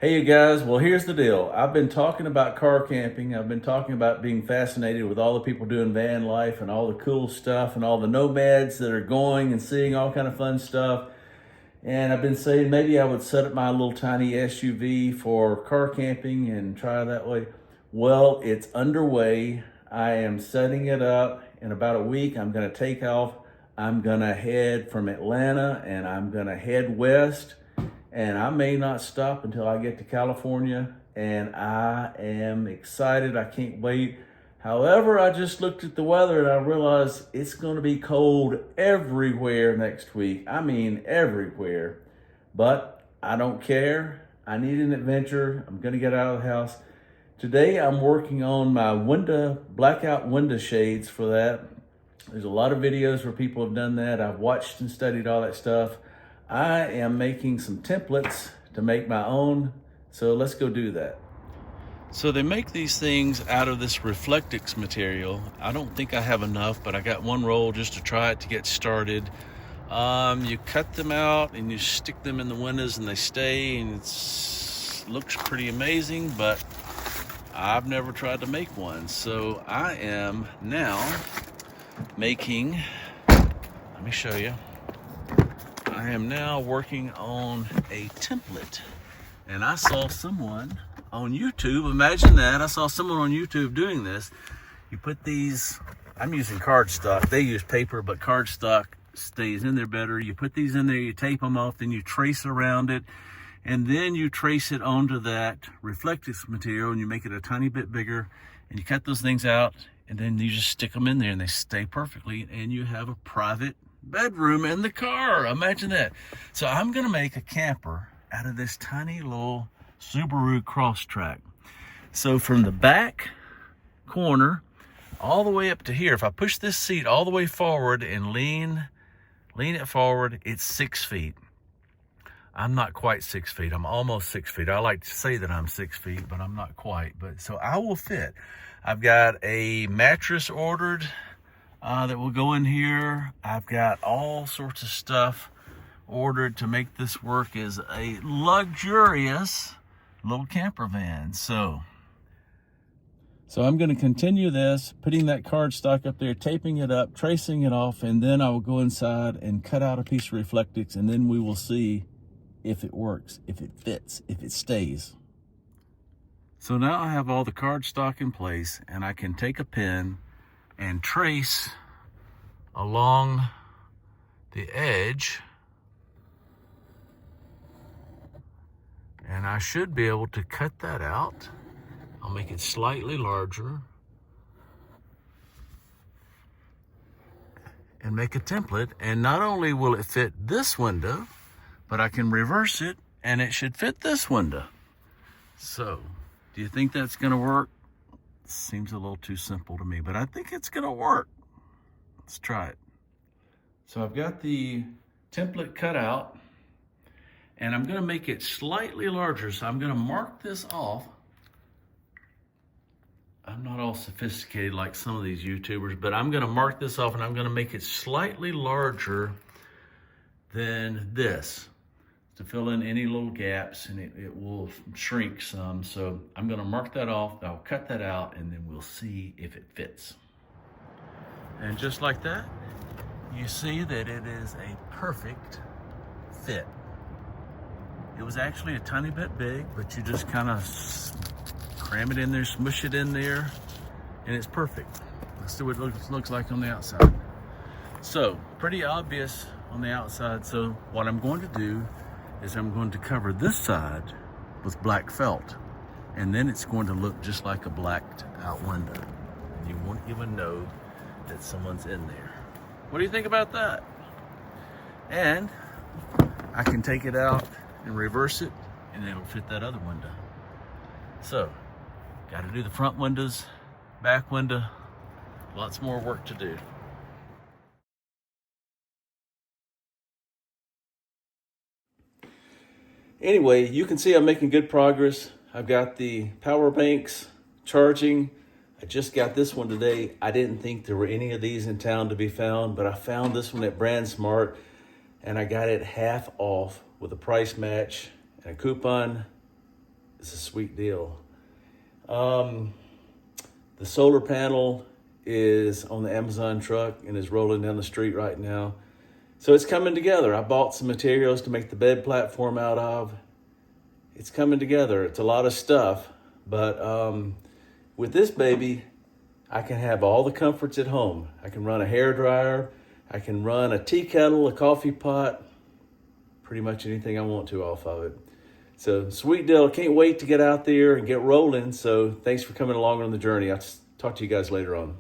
Hey, you guys. Well, here's the deal. I've been talking about car camping. I've been talking about being fascinated with all the people doing van life and all the cool stuff and all the nomads that are going and seeing all kind of fun stuff. And I've been saying maybe I would set up my little tiny SUV for car camping and try that way. Well, it's underway. I am setting it up. In about a week, I'm going to take off. I'm going to head from Atlanta and I'm going to head west. And I may not stop until I get to California, and I am excited. I can't wait. However, I just looked at the weather and I realized it's going to be cold everywhere next week. I mean, everywhere. But I don't care. I need an adventure. I'm going to get out of the house. Today, I'm working on my blackout window shades for that. There's a lot of videos where people have done that. I've watched and studied all that stuff. I am making some templates to make my own, so let's go do that. So they make these things out of this Reflectix material. I don't think I have enough, but I got one roll just to try it to get started. You cut them out and you stick them in the windows and they stay, and it looks pretty amazing, but I've never tried to make one. So I am now making, let me show you. I am now working on a template, and I saw someone on YouTube, imagine that, I saw someone on YouTube doing this. You put these, I'm using cardstock, they use paper, but cardstock stays in there better. You put these in there, you tape them off, then you trace around it, and then you trace it onto that Reflectix material, and you make it a tiny bit bigger, and you cut those things out, and then you just stick them in there, and they stay perfectly, and you have a private bedroom in the car. Imagine that. So I'm gonna make a camper out of this tiny little Subaru Crosstrek. So from the back corner all the way up to here, if I push this seat all the way forward and lean it forward, it's 6 feet. I'm not quite 6 feet. I'm almost 6 feet. I like to say that I'm 6 feet, but I'm not quite. But so I will fit. I've got a mattress ordered that will go in here. I've got all sorts of stuff ordered to make this work as a luxurious little camper van. So I'm going to continue this, putting that cardstock up there, taping it up, tracing it off, and then I will go inside and cut out a piece of Reflectix, and then we will see if it works, if it fits, if it stays. So now I have all the cardstock in place, and I can take a pen and trace along the edge, and I should be able to cut that out. I'll make it slightly larger and make a template, and not only will it fit this window, but I can reverse it and it should fit this window. So do you think that's going to work? Seems a little too simple to me, but I think it's gonna work. Let's try it. So I've got the template cut out, and I'm gonna make it slightly larger. So I'm gonna mark this off. I'm not all sophisticated like some of these YouTubers, but I'm gonna mark this off, and I'm gonna make it slightly larger than this to fill in any little gaps, and it will shrink some. So I'm gonna mark that off, I'll cut that out, and then we'll see if it fits. And just like that, you see that it is a perfect fit. It was actually a tiny bit big, but you just kind of cram it in there, smush it in there, and it's perfect. Let's see what it looks like on the outside. So pretty obvious on the outside. So what I'm going to do is I'm going to cover this side with black felt, and then it's going to look just like a blacked out window. You won't even know that someone's in there. What do you think about that? And I can take it out and reverse it, and it'll fit that other window. So, got to do the front windows, back window, lots more work to do. Anyway, you can see I'm making good progress. I've got the power banks charging. I just got this one today. I didn't think there were any of these in town to be found, but I found this one at BrandSmart, and I got it half off with a price match and a coupon. It's a sweet deal. The solar panel is on the Amazon truck and is rolling down the street right now. So it's coming together. I bought some materials to make the bed platform out of. It's coming together. It's a lot of stuff, but with this baby, I can have all the comforts at home. I can run a hairdryer. I can run a tea kettle, a coffee pot, pretty much anything I want to off of it. So sweet deal. Can't wait to get out there and get rolling. So thanks for coming along on the journey. I'll talk to you guys later on.